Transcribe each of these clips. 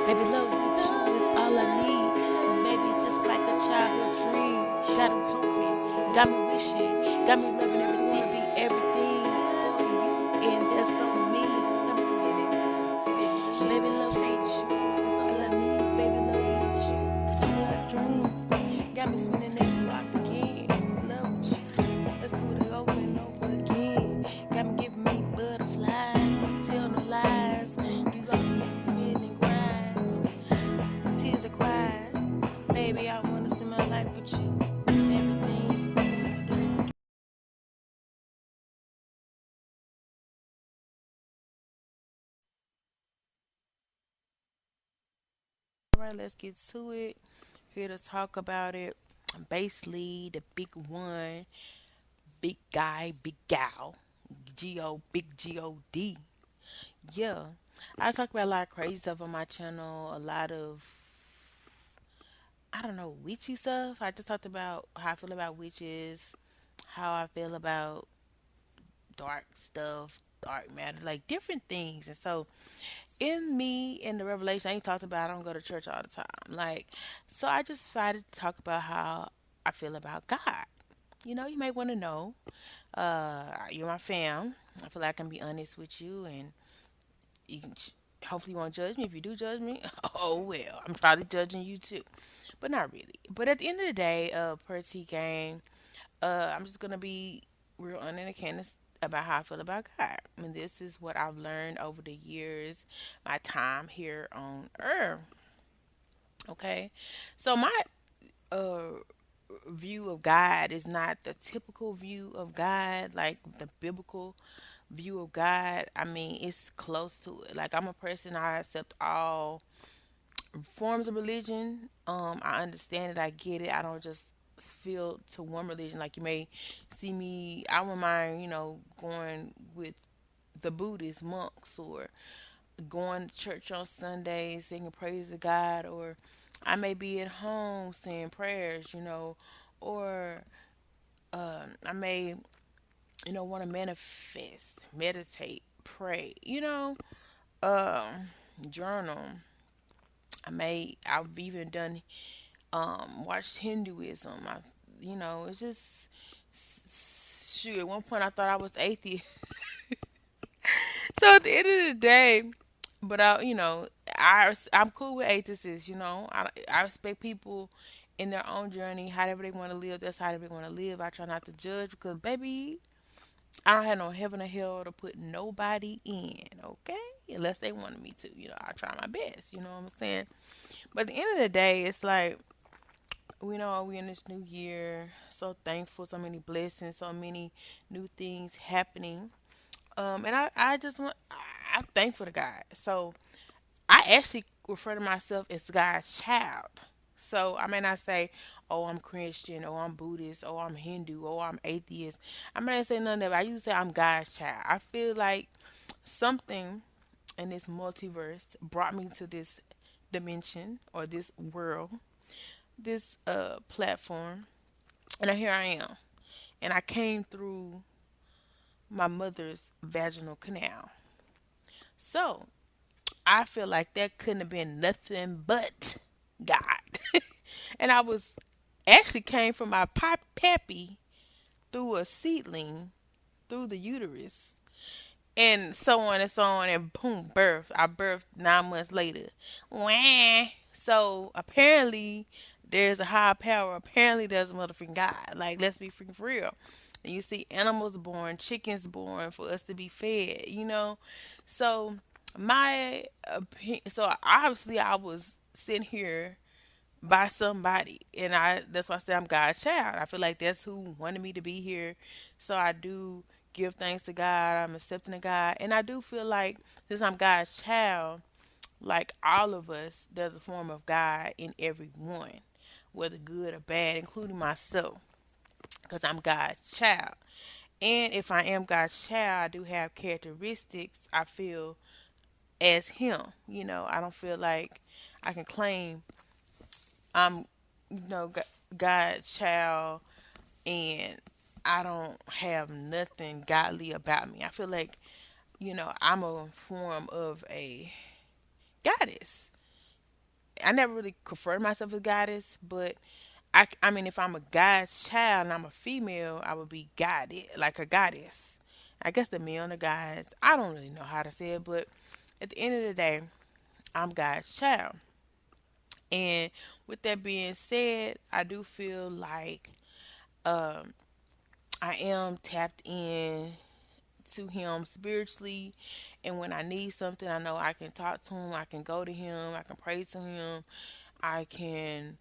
Baby, love with you is all I need. And baby, it's just like a childhood dream. Got me hoping, got me wishing, got me loving everything. Wanna be everything for you, and that's on me. Got me spinning. Baby, love with you is all I need. Baby, love with you is all I dream. Got me spinning every block again. Love with you. Let's do it over and over again. Got me giving me butterflies. Tell no lies. You got me spinning grinds. The tears I cried. Baby, I wanna spend my life with you. Everything you wanna do. All right, let's get to it. Here to talk about it. Basically, the big one, big guy, big gal, big God. Yeah, I talk about a lot of crazy stuff on my channel. A lot of I don't know witchy stuff. I just talked about how I feel about witches, how I feel about dark stuff, dark matter, like different things. And so in me in the revelation, I ain't talked about I don't go to church all the time. Like, so I just decided to talk about how I feel about God. You may want to know. You're my fam. I feel like I can be honest with you, and you can. Hopefully, you won't judge me. If you do judge me, oh well. I'm probably judging you too, but not really. But at the end of the day, per T game, I'm just gonna be real unencanous about how I feel about God. And this is what I've learned over the years, my time here on Earth. Okay, so my uh view of God is not the typical view of God, like the biblical view of God. I mean, it's close to it. Like I'm a person, I accept all forms of religion. I understand it, I get it. I don't just feel to one religion. Like you may see me, I wouldn't mind, going with the Buddhist monks or going to church on Sundays, singing praise to God, or I may be at home saying prayers, or I may, want to manifest, meditate, pray, um, journal. I've even done watched Hinduism. It's just shoot. At one point, I thought I was atheist. So at the end of the day, but I'm cool with atheists. I respect people in their own journey, however they want to live. That's how they want to live. I try not to judge because, baby, I don't have no heaven or hell to put nobody in. Okay, unless they wanted me to. I try my best. You know what I'm saying? But at the end of the day, it's like we in this new year. So thankful, so many blessings, so many new things happening. And I just I'm thankful to God. So I actually refer to myself as God's child. So I may not say, oh, I'm Christian, or I'm Buddhist, or I'm Hindu, or I'm atheist. I may not say none of that. I usually say I'm God's child. I feel like something in this multiverse brought me to this dimension or this world, this platform, and here I am. And I came through my mother's vaginal canal. So I feel like that couldn't have been nothing but God. And I was actually came from my pappy through a seedling through the uterus and so on and so on and boom birth. I birthed 9 months later. Wah. So apparently there's a higher power. Apparently there's a motherfucking God. Like let's be freaking for real. And you see animals born, chickens born for us to be fed. So so obviously I was sitting here by somebody, and that's why I say I'm God's child. I feel like that's who wanted me to be here. So I do give thanks to God. I'm accepting of God, and I do feel like since I'm God's child, like all of us, there's a form of God in every one, whether good or bad, including myself, because I'm God's child. And if I am God's child, I do have characteristics I feel as Him. I don't feel like I can claim I'm, God's child and I don't have nothing godly about me. I feel like, I'm a form of a goddess. I never really referred myself as goddess, but I mean, if I'm a God's child and I'm a female, I would be guided like a goddess. I guess the male and the guys, I don't really know how to say it, but at the end of the day, I'm God's child. And with that being said, I do feel like um, I am tapped in to Him spiritually. And when I need something, I know I can talk to Him, I can go to Him, I can pray to Him, I can,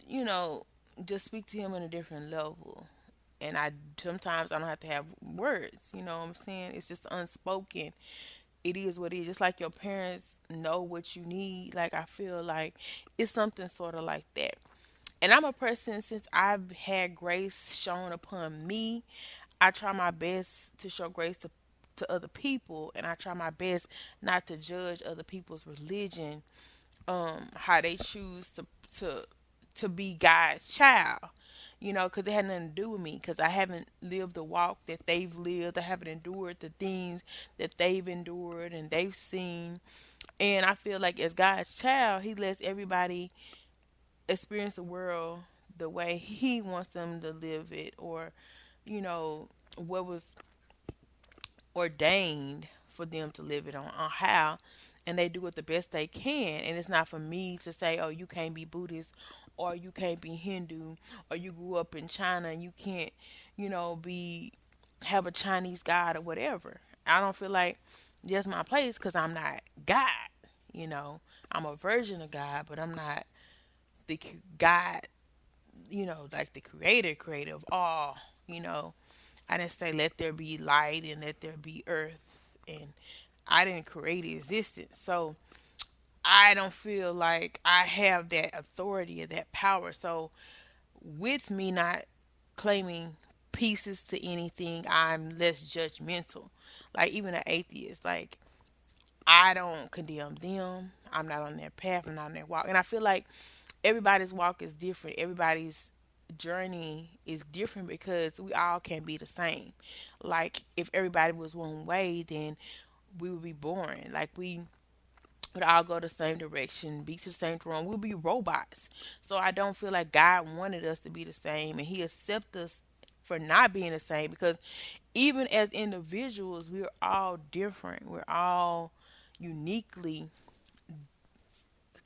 you know, just speak to Him in a different level. And I sometimes I don't have to have words, you know what I'm saying? It's just unspoken. It is what it is. Just like your parents know what you need. Like I feel like it's something sort of like that. And I'm a person, since I've had grace shown upon me, I try my best to show grace to other people, and I try my best not to judge other people's religion, how they choose to to be God's child. You know, because it had nothing to do with me. Because I haven't lived the walk that they've lived. I haven't endured the things that they've endured and they've seen. And I feel like as God's child, He lets everybody experience the world the way He wants them to live it, or you know what was ordained for them to live it on how, and they do it the best they can. And it's not for me to say, oh, you can't be Buddhist, or you can't be Hindu, or you grew up in China and you can't, be have a Chinese god or whatever. I don't feel like that's my place because I'm not God. you know I'm a version of God, but I'm not the God, like the creator of all. you know I didn't say let there be light and let there be earth, and I didn't create existence. So I don't feel like I have that authority or that power. So with me not claiming pieces to anything, I'm less judgmental. Like even an atheist, like I don't condemn them. I'm not on their path. I'm not on their walk. And I feel like everybody's walk is different. Everybody's journey is different because we all can't be the same. Like if everybody was one way, then we would be boring. Like we would all go the same direction, be to the same throne. We'll be robots. So I don't feel like God wanted us to be the same, and He accept us for not being the same because even as individuals, we're all different. We're all uniquely,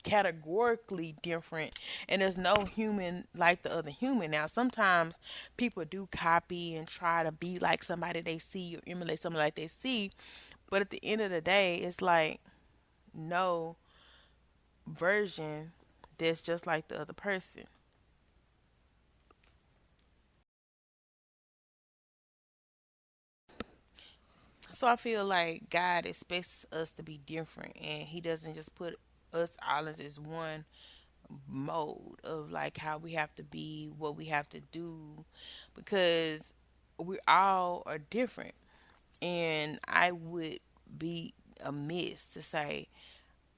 categorically different, and there's no human like the other human. Now sometimes people do copy and try to be like somebody they see or emulate somebody like they see, but at the end of the day it's like no version that's just like the other person. So I feel like God expects us to be different, and He doesn't just put us all in this one mode of like how we have to be, what we have to do, because we all are different. And I would be amiss to say,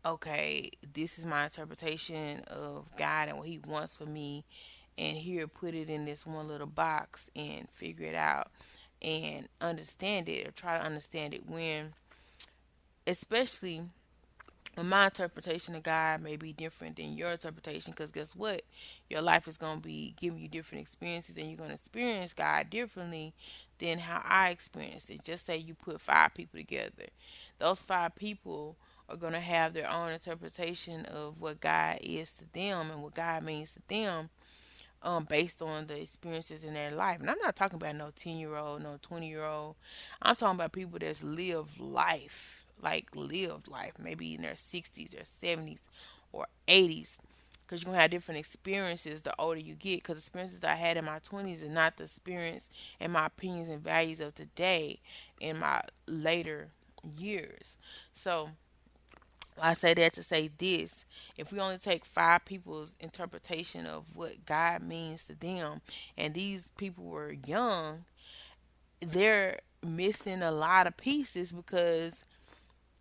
okay, this is my interpretation of God and what He wants for me, and here put it in this one little box and figure it out and understand it or try to understand it when, especially my interpretation of God may be different than your interpretation because guess what? Your life is going to be giving you different experiences and you're going to experience God differently than how I experience it. Just say you put five people together. Those five people are going to have their own interpretation of what God is to them and what God means to them, based on the experiences in their life. And I'm not talking about no 10-year old, no 20-year old. I'm talking about people that's lived life, like lived life, maybe in their 60s or 70s or 80s. Because you're going to have different experiences the older you get. Because experiences I had in my 20s are not the experience and my opinions and values of today in my later years. So I say that to say this. If we only take five people's interpretation of what God means to them, and these people were young, they're missing a lot of pieces because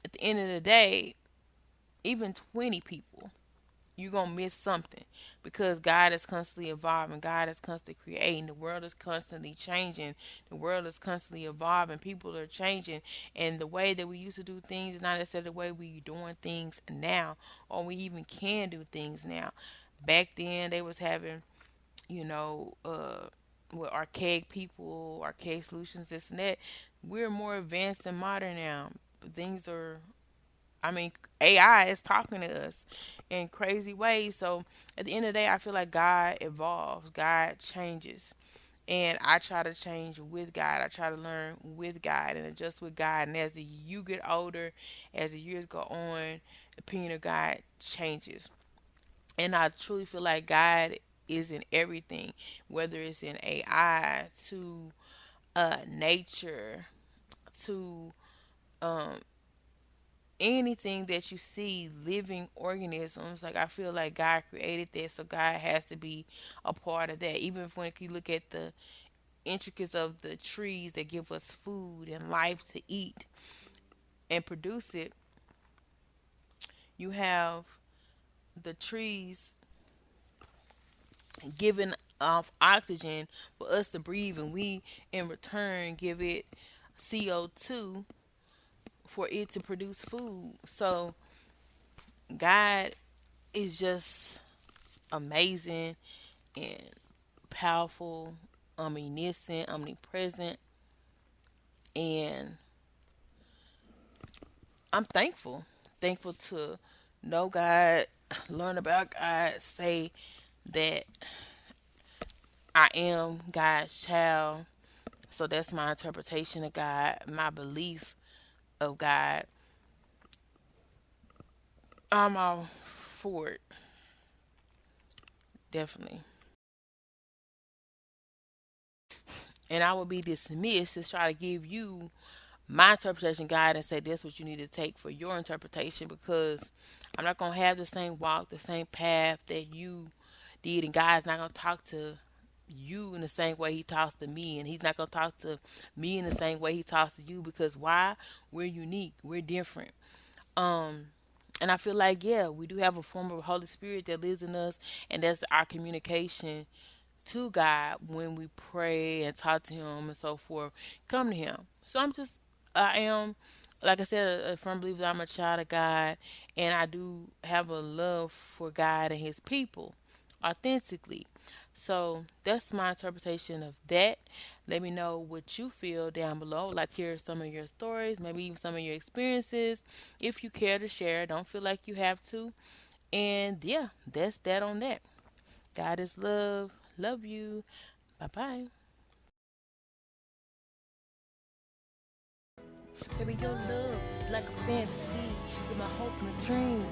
at the end of the day, even 20 people, you're gonna miss something, because God is constantly evolving, God is constantly creating, the world is constantly changing, the world is constantly evolving, people are changing, and the way that we used to do things is not necessarily the way we doing things now, or we even can do things now. Back then they was having, you know, with archaic people, archaic solutions, this and that. We're more advanced and modern now. Things are, I mean, AI is talking to us in crazy ways. So at the end of the day, I feel like God evolves, God changes. And I try to change with God. I try to learn with God and adjust with God. And as you get older, as the years go on, the opinion of God changes. And I truly feel like God is in everything, whether it's in AI, to nature, to um, anything that you see, living organisms. Like, I feel like God created that, so God has to be a part of that. Even if when you look at the intricacies of the trees that give us food and life to eat and produce it, you have the trees giving off oxygen for us to breathe, and we in return give it CO2 for it to produce food. So God is just amazing and powerful, omniscient, omnipresent, and I'm thankful. Thankful to know God, learn about God, say that I am God's child. So that's my interpretation of God, my belief of God. I'm all for it, definitely. And I will be dismissed to try to give you my interpretation guide and say that's what you need to take for your interpretation, because I'm not gonna have the same walk, the same path that you did, and God's not gonna talk to you in the same way he talks to me, and he's not gonna talk to me in the same way he talks to you, because why? We're unique, we're different. Um and I feel like, yeah, we do have a form of Holy Spirit that lives in us, and that's our communication to God when we pray and talk to Him and so forth. Come to Him. So I am, like I said, a firm believer that I'm a child of God, and I do have a love for God and His people authentically. So that's my interpretation of that. Let me know what you feel down below. I'd like to hear some of your stories, maybe even some of your experiences. If you care to share, don't feel like you have to. And yeah, that's that on that. God is love. Love you. Bye bye. Baby, your love like a fantasy. With my hope and dreams.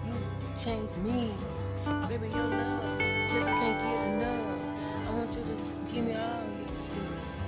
You changed me. Baby, your love just can't get enough. I want you to give me all your spirit.